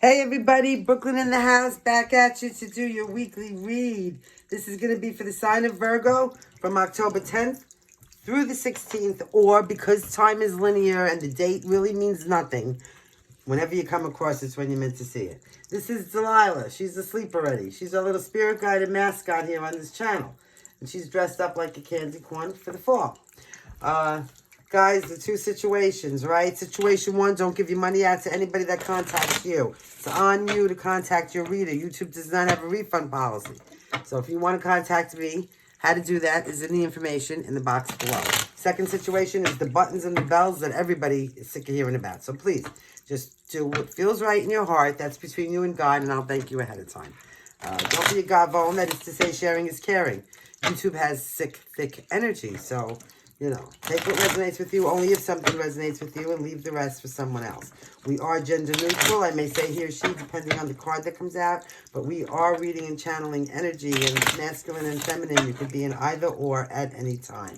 Hey everybody, Brooklyn in the house, back at you to do your weekly read. This is going to be for the sign of Virgo from October 10th through the 16th, or because time is linear and the date really means nothing, whenever you come across it's when you're meant to see it. This is Delilah. She's asleep already. She's our little spirit guide and mascot here on this channel. And she's dressed up like a candy corn for the fall. Guys, the two situations, right? Situation one, don't give your money out to anybody that contacts you. It's on you to contact your reader. YouTube does not have a refund policy. So if you want to contact me, how to do that is in the information in the box below. Second situation is the buttons and the bells that everybody is sick of hearing about. So please, just do what feels right in your heart. That's between you and God, and I'll thank you ahead of time. Don't be a godphone. That is to say, sharing is caring. YouTube has thick energy, so... take what resonates with you, only if something resonates with you, and leave the rest for someone else. We are gender neutral. I may say he or she, depending on the card that comes out, but we are reading and channeling energy, and masculine and feminine. You could be in either or at any time.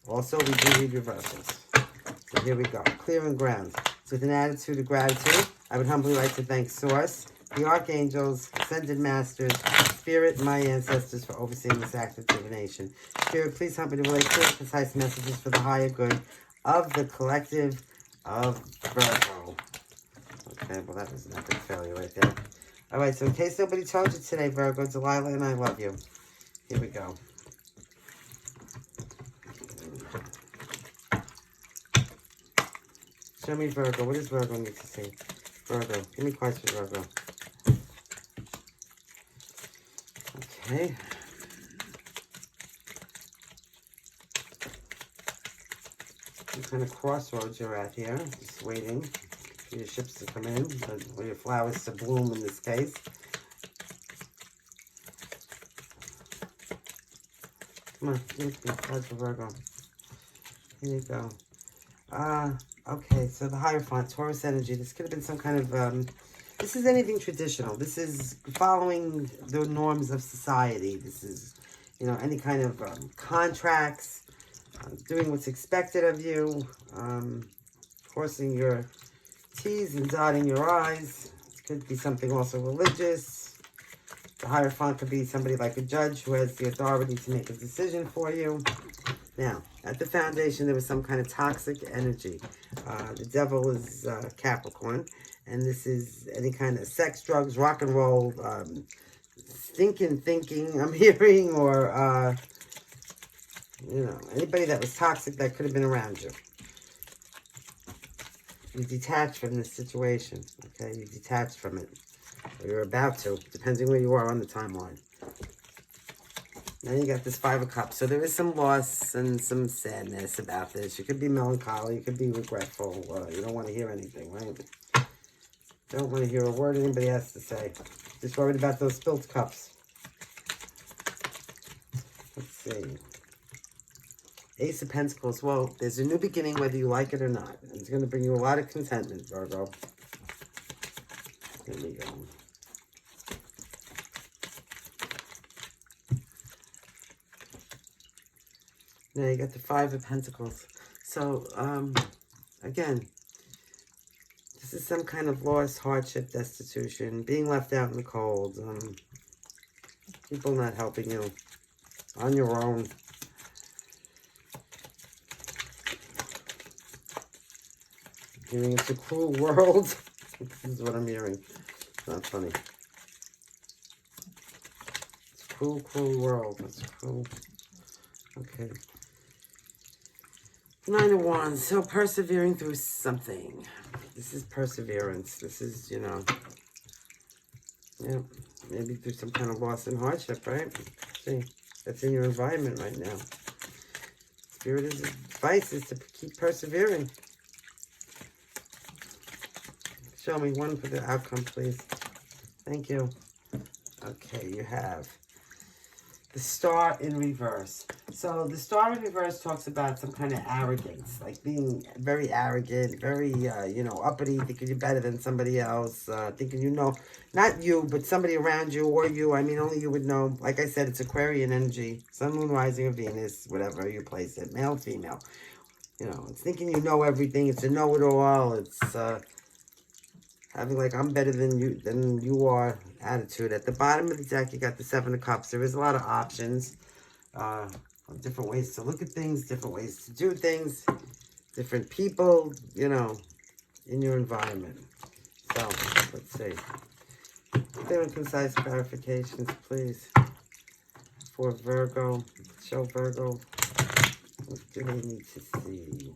Also, we do read reversals. So here we go. Clear and ground. So with an attitude of gratitude, I would humbly like to thank Source, the Archangels, Ascended Masters, Spirit, and my ancestors for overseeing this act of divination. Spirit, please help me to relay clear, concise messages for the higher good of the collective of Virgo. Okay, well, that was an epic failure right there. All right, so in case nobody told you today, Virgo, Delilah and I love you. Here we go. Show me Virgo. What does Virgo need to see? Virgo. Give me cards for Virgo. Okay. What kind of crossroads you're at here? Just waiting for your ships to come in, or your flowers to bloom in this case. Come on, give me cards for Virgo. Here you go. Okay, so the Hierophant, Taurus energy. This could have been some kind of, this is anything traditional. This is following the norms of society. This is, any kind of contracts, doing what's expected of you, crossing your T's and dotting your I's. It could be something also religious. The Hierophant could be somebody like a judge who has the authority to make a decision for you. Now, at the foundation, there was some kind of toxic energy. The devil is Capricorn, and this is any kind of sex, drugs, rock and roll, thinking, I'm hearing, or, anybody that was toxic that could have been around you. You detach from this situation, okay? You detach from it, or you're about to, depending where you are on the timeline. Now you got this Five of Cups. So there is some loss and some sadness about this. You could be melancholy. You could be regretful. You don't want to hear anything, right? Don't want to hear a word anybody has to say. Just worried about those spilt cups. Let's see. Ace of Pentacles. Well, there's a new beginning whether you like it or not. It's going to bring you a lot of contentment, Virgo. Here we go. Now you got the Five of Pentacles. So, again, this is some kind of loss, hardship, destitution, being left out in the cold, people not helping you, on your own. Hearing it's a cruel world. This is what I'm hearing. It's not funny. It's a cruel, cruel world. It's cruel. Okay. Nine of Wands. So persevering through something. This is perseverance. This is, maybe through some kind of loss and hardship, right? See, that's in your environment right now. Spirit's advice is to keep persevering. Show me one for the outcome, please. Thank you. Okay, you have the Star in reverse. So the Star in reverse talks about some kind of arrogance, like being very arrogant, very, uppity, thinking you're better than somebody else, thinking not you, but somebody around you or you. I mean, only you would know. Like I said, it's Aquarian energy, Sun, Moon, Rising, or Venus, whatever you place it, male, female. It's thinking you know everything. It's a know-it-all. It's having like I'm better than you are attitude. At the bottom of the deck, you got the Seven of Cups. There is a lot of options, different ways to look at things, different ways to do things, different people, you know, in your environment. So, let's see. Clear and concise clarifications, please. For Virgo, show Virgo, what do they need to see?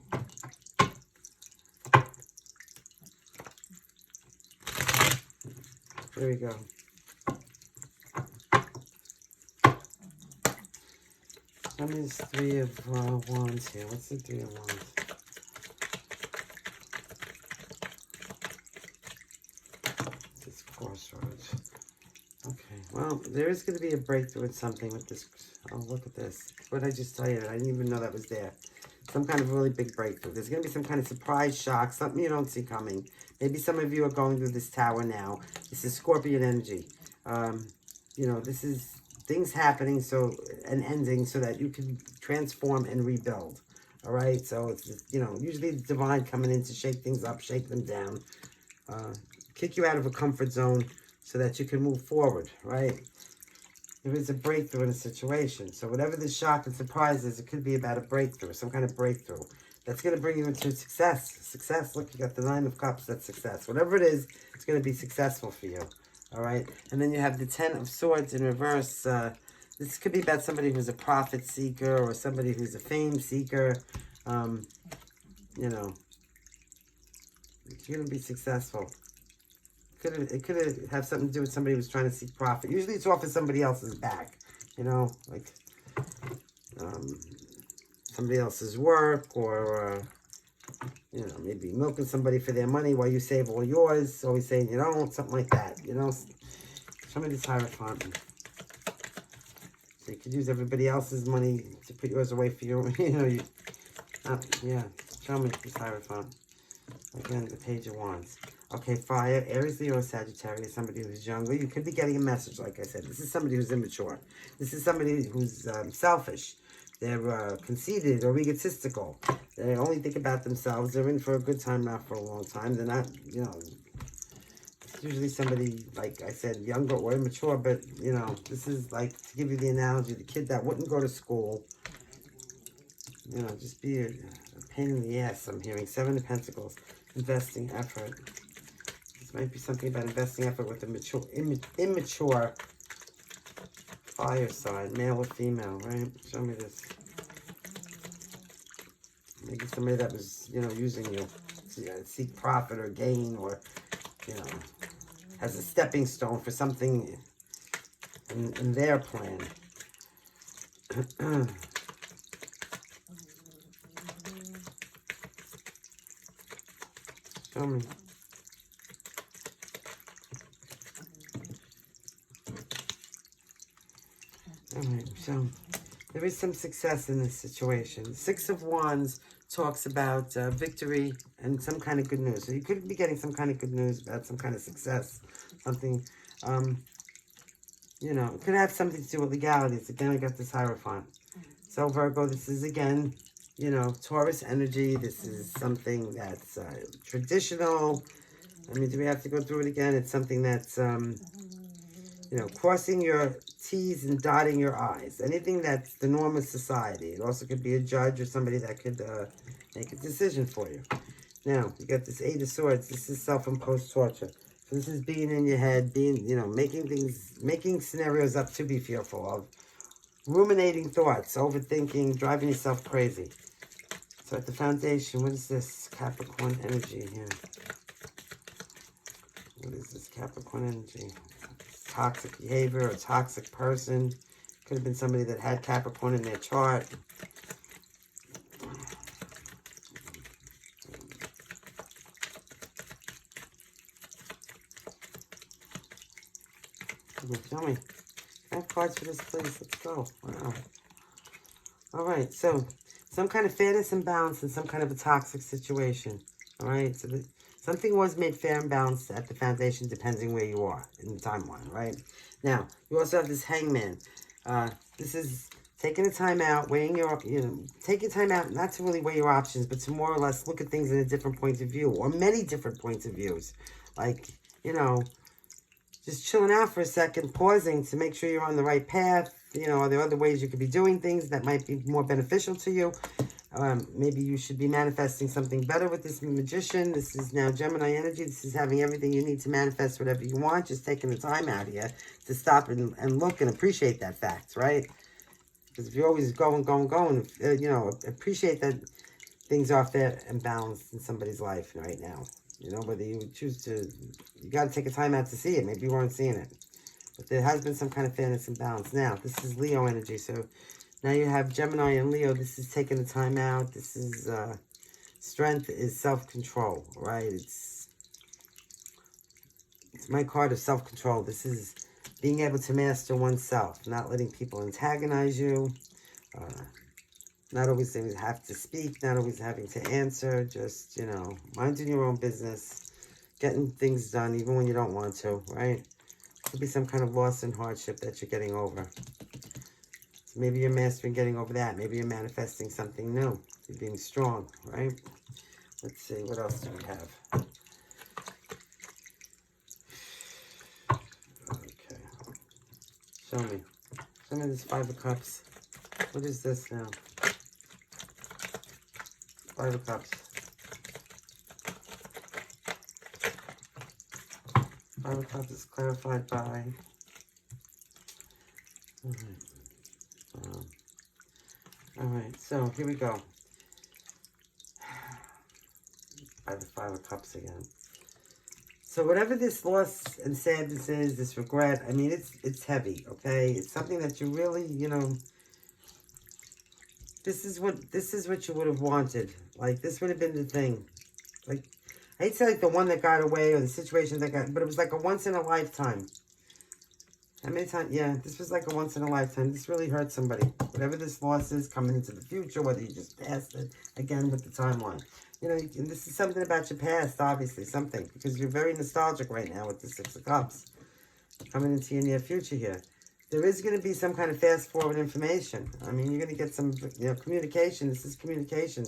There we go. What is Three of Wands here? What's the Three of Wands? This crossroads. Okay, well, there is going to be a breakthrough in something with this. Oh, look at this. What did I just tell you? I didn't even know that was there. Some kind of really big breakthrough. There's going to be some kind of surprise shock, something you don't see coming. Maybe some of you are going through this tower now. This is Scorpion energy. You know, this is things happening and ending so that you can transform and rebuild. All right? So, it's, you know, usually the divine coming in to shake things up, shake them down, kick you out of a comfort zone so that you can move forward, right? There is a breakthrough in a situation. So whatever the shock and surprise is, it could be about a breakthrough, some kind of breakthrough. That's going to bring you into success. Success, look, you got the Nine of Cups, that's success. Whatever it is, it's going to be successful for you, all right? And then you have the Ten of Swords in reverse. This could be about somebody who's a profit seeker or somebody who's a fame seeker. You know, it's going to be successful. It could have something to do with somebody who's trying to seek profit. Usually it's off of somebody else's back, you know, like somebody else's work or, you know, maybe milking somebody for their money while you save all yours. Always saying you don't, something like that, you know. Show me this Hierophant. So you could use everybody else's money to put yours away for you, you know. Yeah, show me this Hierophant. Again, the Page of Wands. Okay, fire, Aries, Leo, Sagittarius, somebody who's younger. You could be getting a message, like I said. This is somebody who's immature. This is somebody who's selfish. They're conceited or egotistical. They only think about themselves. They're in for a good time, not for a long time. They're not, you know, it's usually somebody, like I said, younger or immature. But, you know, this is like, to give you the analogy, the kid that wouldn't go to school. You know, just be a pain in the ass, I'm hearing. Seven of Pentacles, investing effort. Might be something about investing effort with a immature fire sign, male or female, right? Show me this. Maybe somebody that was, you know, using you to seek profit or gain or, you know, has a stepping stone for something in their plan. Show me. Alright, so there is some success in this situation. Six of Wands talks about victory and some kind of good news. So you could be getting some kind of good news about some kind of success. Something, you know, it could have something to do with legalities. Again, I got this Hierophant. So Virgo, this is again, you know, Taurus energy. This is something that's traditional. I mean, do we have to go through it again? It's something that's, you know, crossing your T's and dotting your I's. Anything that's the norm of society. It also could be a judge or somebody that could make a decision for you. Now, you got this Eight of Swords. This is self-imposed torture. So this is being in your head, being, you know, making scenarios up to be fearful of. Ruminating thoughts, overthinking, driving yourself crazy. So at the foundation, what is this Capricorn energy here? What is this Capricorn energy? Toxic behavior, a toxic person. Could have been somebody that had Capricorn in their chart. Tell me. I have cards for this, please. Let's go. Wow. All right. So, some kind of fairness and balance in some kind of a toxic situation. All right. So, something was made fair and balanced at the foundation, depending where you are in the timeline, right? Now, you also have this Hangman. This is taking a time out, weighing your, you know, taking time out, not to really weigh your options, but to more or less look at things in a different point of view, or many different points of views. like, you know, just chilling out for a second, pausing to make sure you're on the right path. You know, are there other ways you could be doing things that might be more beneficial to you? Maybe you should be manifesting something better with this Magician. This is now Gemini energy. This is having everything you need to manifest whatever you want. Just taking the time out here to stop and look and appreciate that fact, right? Because if you're always going, you know, appreciate that things are fair and balanced in somebody's life right now. You know, whether you choose to, you got to take a time out to see it. Maybe you weren't seeing it. But there has been some kind of fairness and balance. Now, this is Leo energy, so now you have Gemini and Leo. This is taking the time out. This is, strength is self-control, right? It's my card of self-control. This is being able to master oneself, not letting people antagonize you, not always have to speak, not always having to answer, just, you know, minding your own business, getting things done even when you don't want to, right? Could be some kind of loss and hardship that you're getting over. So maybe you're mastering getting over that. Maybe you're manifesting something new. You're being strong, right? Let's see, what else do we have? Okay. Show me. Show me this Five of Cups. What is this now? Five of Cups. Five of Cups is clarified by... Alright, so here we go. By the Five of Cups again. So whatever this loss and sadness is, this regret, I mean, it's heavy, okay? It's something that you really, you know, this is what you would have wanted. Like, this would have been the thing. Like, I hate to say like the one that got away or the situation that got, but it was like a once in a lifetime. How many times? Yeah, this was like a once in a lifetime. This really hurt somebody. Whatever this loss is coming into the future, whether you just passed it, again with the timeline. You know, and this is something about your past, obviously, something. Because you're very nostalgic right now with the Six of Cups. Coming into your near future here. There is going to be some kind of fast forward information. I mean, you're going to get some, you know, communication. This is communication.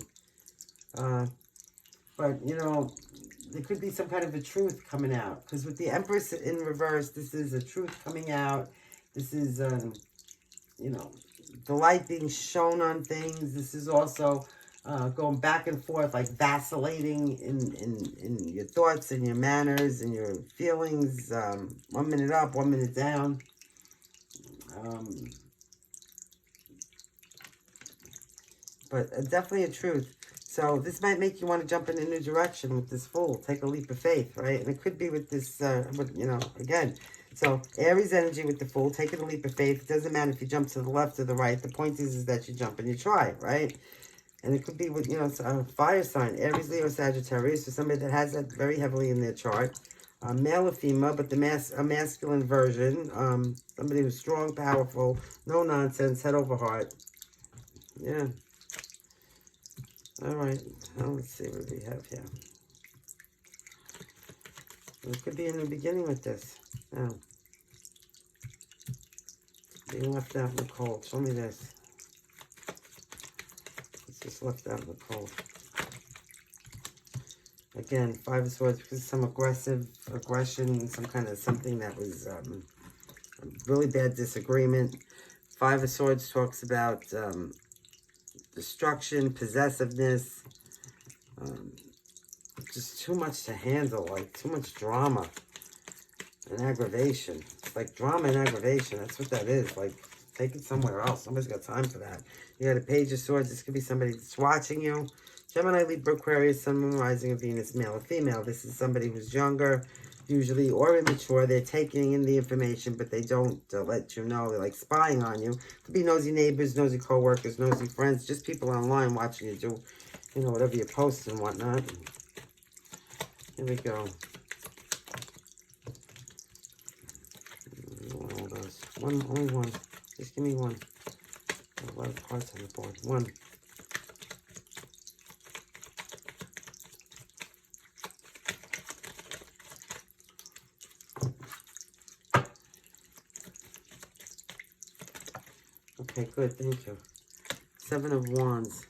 But, you know, there could be some kind of a truth coming out. Because with the Empress in reverse, this is a truth coming out. This is, you know, the light being shown on things. This is also going back and forth, like vacillating in your thoughts and your manners and your feelings. 1 minute up, 1 minute down. But definitely a truth. So this might make you want to jump in a new direction with this Fool. Take a leap of faith, right? And it could be with this, you know, again. So Aries energy with the Fool, taking a leap of faith. It doesn't matter if you jump to the left or the right. The point is that you jump and you try, right? And it could be with, you know, a fire sign, Aries, Leo, Sagittarius, or somebody that has that very heavily in their chart. Male or female, but a masculine version. Somebody who's strong, powerful, no nonsense, head over heart. Yeah. All right. Now let's see what we have here. It could be a new beginning with this. Now, being left out in the cold. Show me this. It's just left out in the cold. Again, Five of Swords, because some aggression, some kind of something that was a really bad disagreement. Five of Swords talks about destruction, possessiveness, just too much to handle, like too much drama and aggravation. It's like drama and aggravation. That's what that is. Like, take it somewhere else. Somebody's got time for that. You got a Page of Swords. This could be somebody that's watching you. Gemini, Libra, Aquarius, Sun, Moon, Rising of Venus, male or female. This is somebody who's younger, usually, or immature. They're taking in the information, but they don't let you know. They're like spying on you. Could be nosy neighbors, nosy co-workers, nosy friends, just people online watching you do, you know, whatever you post and whatnot. Here we go. All those. One, only one. Just give me one. A lot of cards on the board. One. Okay, good, thank you. Seven of Wands.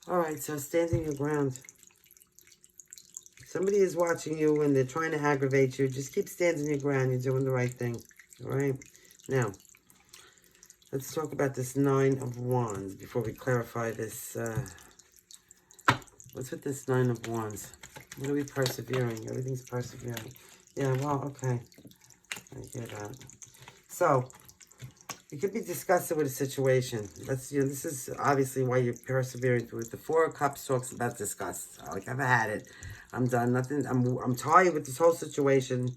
All right, so standing your ground. Somebody is watching you and they're trying to aggravate you. Just keep standing your ground. You're doing the right thing. All right? Now, let's talk about this Nine of Wands before we clarify this. What's with this Nine of Wands? What are we persevering? Everything's persevering. Yeah, well, okay. I hear that. So, you could be disgusted with a situation. That's, you know, this is obviously why you're persevering through it. The Four of Cups talks about disgust. Like, I've had it. I'm done. Nothing. I'm tired with this whole situation.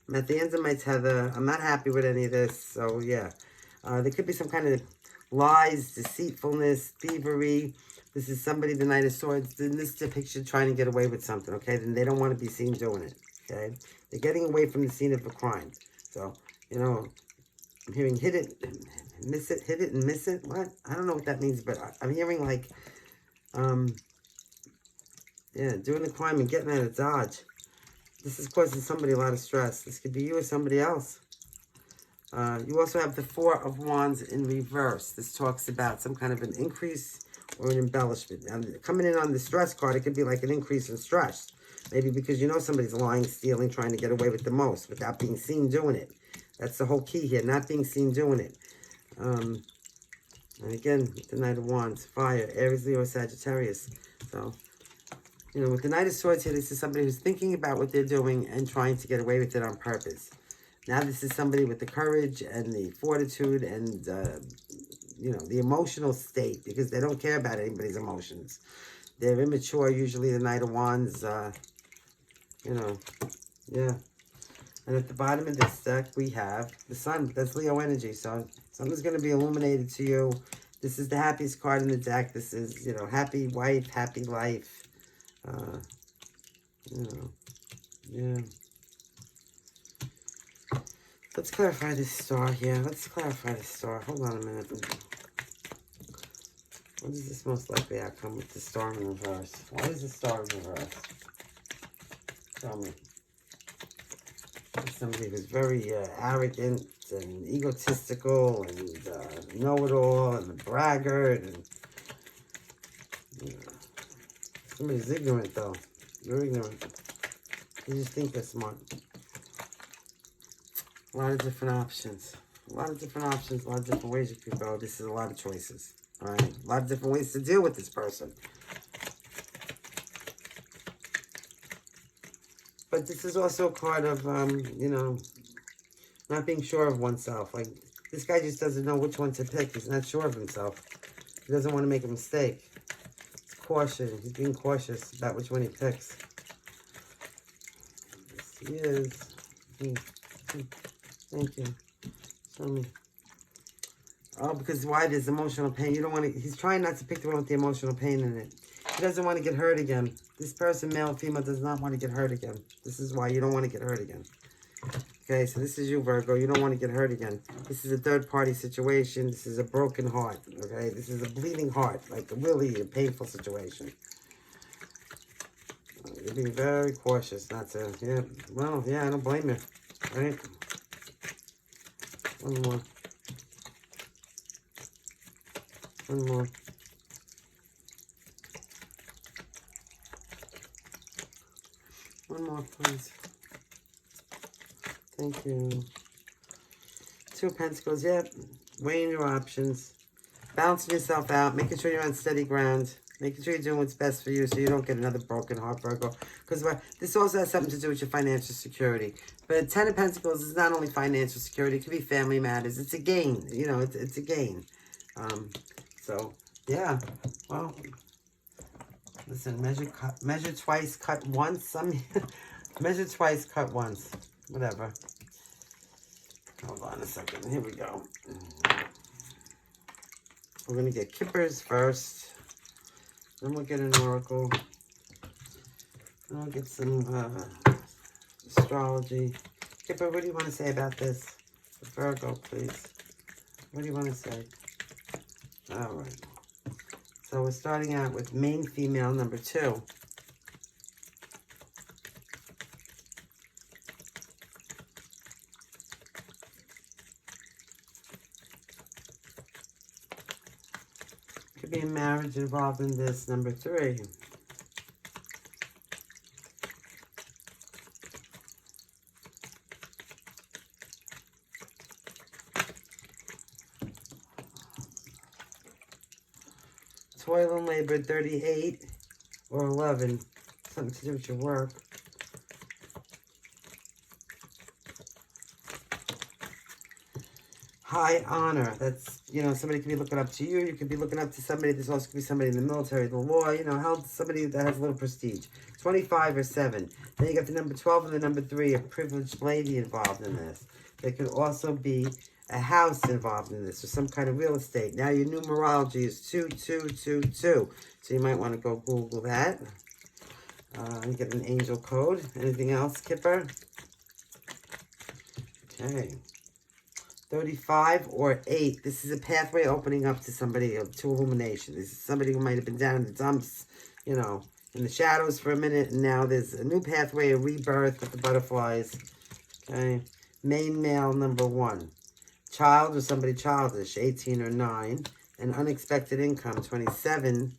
I'm at the end of my tether. I'm not happy with any of this. So, yeah. There could be some kind of lies, deceitfulness, thievery. This is somebody, the Knight of Swords, in this depiction, trying to get away with something, okay? Then they don't want to be seen doing it, okay? They're getting away from the scene of a crime. So, you know, I'm hearing hit it and miss it, hit it and miss it. What? I don't know what that means, but I'm hearing like, yeah, doing the crime and getting out of Dodge. This is causing somebody a lot of stress. This could be you or somebody else. You also have the Four of Wands in reverse. This talks about some kind of an increase or an embellishment. Now, coming in on the stress card, it could be like an increase in stress. Maybe because you know somebody's lying, stealing, trying to get away with the most without being seen doing it. That's the whole key here, not being seen doing it. And again, the Knight of Wands, fire, Aries, Leo, Sagittarius. So, you know, with the Knight of Swords here, this is somebody who's thinking about what they're doing and trying to get away with it on purpose. Now this is somebody with the courage and the fortitude and, you know, the emotional state, because they don't care about anybody's emotions. They're immature, usually the Knight of Wands, you know, yeah. And at the bottom of this deck, we have the Sun. That's Leo energy, so something's going to be illuminated to you. This is the happiest card in the deck. This is, you know, happy wife, happy life. You know, yeah. Let's clarify this star here. Let's clarify this star. Hold on a minute. What is this most likely outcome with the star in reverse? Why is the star in reverse? Tell me. Somebody who's very arrogant and egotistical and know-it-all and a braggart. And, you know, somebody's ignorant, though. You're ignorant. You just think they're smart. A lot of different options. A lot of different options. A lot of different ways you could go. This is a lot of choices. All right? A lot of different ways to deal with this person. But this is also a card of, you know, not being sure of oneself. Like, this guy just doesn't know which one to pick. He's not sure of himself. He doesn't want to make a mistake. It's caution. He's being cautious about which one he picks. Yes, he is. Thank you. Show me. Oh, because why? There's emotional pain. You don't want to... He's trying not to pick the one with the emotional pain in it. He doesn't want to get hurt again. This person, male or female, does not want to get hurt again. This is why you don't want to get hurt again. Okay, so this is you, Virgo. You don't want to get hurt again. This is a third-party situation. This is a broken heart, okay? This is a bleeding heart, like really a painful situation. You're being very cautious not to... Yeah, well, yeah, I don't blame you, right? One more. One more. One more, please. Thank you. Two of Pentacles. Yep. Weighing your options. Balancing yourself out. Making sure you're on steady ground. Making sure you're doing what's best for you so you don't get another broken heart, Virgo. Because this also has something to do with your financial security. But 10 of Pentacles is not only financial security. It could be family matters. It's a gain. You know, it's a gain. So, yeah. Well, listen, measure twice, cut once. Measure twice, cut once. Whatever. Hold on a second. Here we go. We're going to get Kippers first. Then we'll get an oracle. Then we'll get some astrology. Kipper, what do you want to say about this? Virgo, please. What do you want to say? All right. So we're starting out with main female number 2. Could be a marriage involved in this, number 3. Toil and labor, 38 or 11. Something to do with your work. High honor. That's, you know, somebody could be looking up to you. You could be looking up to somebody. There's also could be somebody in the military, the law, you know, somebody that has a little prestige. 25 or 7. Then you got the number 12 and the number 3, a privileged lady involved in this. There could also be a house involved in this or some kind of real estate. Now your numerology is 2222. So you might want to go Google that. You get an angel code. Anything else, Kipper? Okay. 35 or 8. This is a pathway opening up to somebody, to illumination. This is somebody who might have been down in the dumps, you know, in the shadows for a minute, and now there's a new pathway, a rebirth with the butterflies. Okay. Main male, number 1. Child or somebody childish, 18 or 9. And unexpected income, 27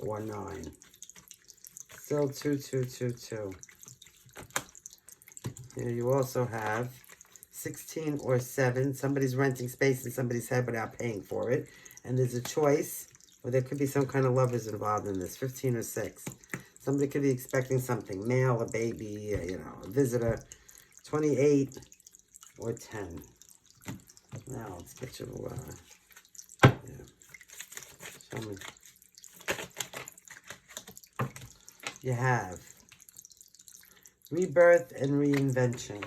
or 9. Still 2222. Here you also have 16 or 7. Somebody's renting space in somebody's head without paying for it. And there's a choice, or there could be some kind of lovers involved in this. 15 or 6. Somebody could be expecting something. Male, a baby, you know, a visitor. 28 or 10. Now, let's get you, yeah. Show me. You have rebirth and reinvention.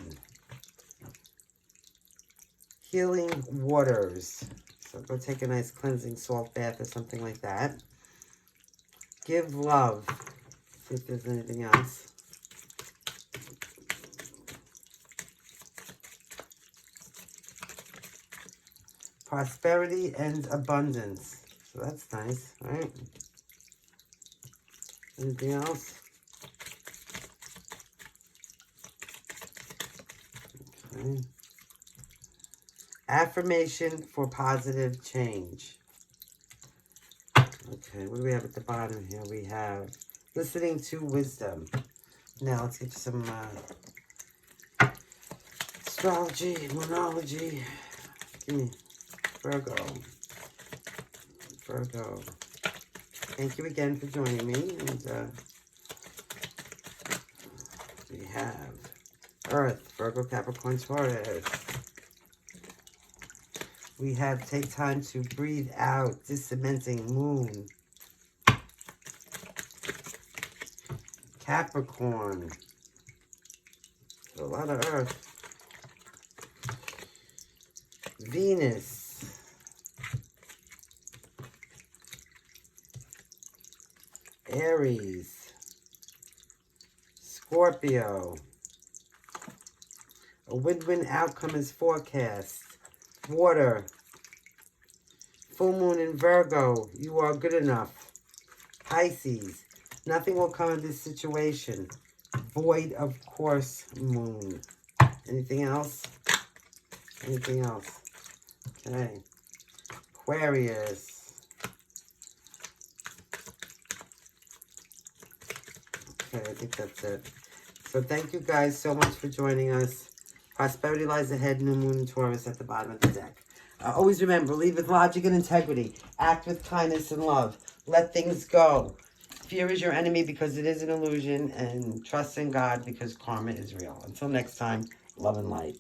Healing waters. So go take a nice cleansing salt bath or something like that. Give love. See if there's anything else. Prosperity and abundance. So that's nice, right? Anything else? Okay. Affirmation for positive change. Okay, what do we have at the bottom here? We have listening to wisdom. Now, let's get you some astrology, moonology. Give me Virgo. Virgo. Thank you again for joining me. And we have Earth, Virgo, Capricorn, Taurus. We have take time to breathe out, discementing moon. Capricorn. A lot of Earth. Venus. Aries. Scorpio. A win-win outcome is forecast. Water. Full moon in Virgo. You are good enough. Pisces. Nothing will come of this situation. Void of course, moon. Anything else? Anything else? Okay. Aquarius. Okay, I think that's it. So thank you guys so much for joining us. Prosperity lies ahead, new moon and Taurus at the bottom of the deck. Always remember, lead with logic and integrity. Act with kindness and love. Let things go. Fear is your enemy because it is an illusion. And trust in God because karma is real. Until next time, love and light.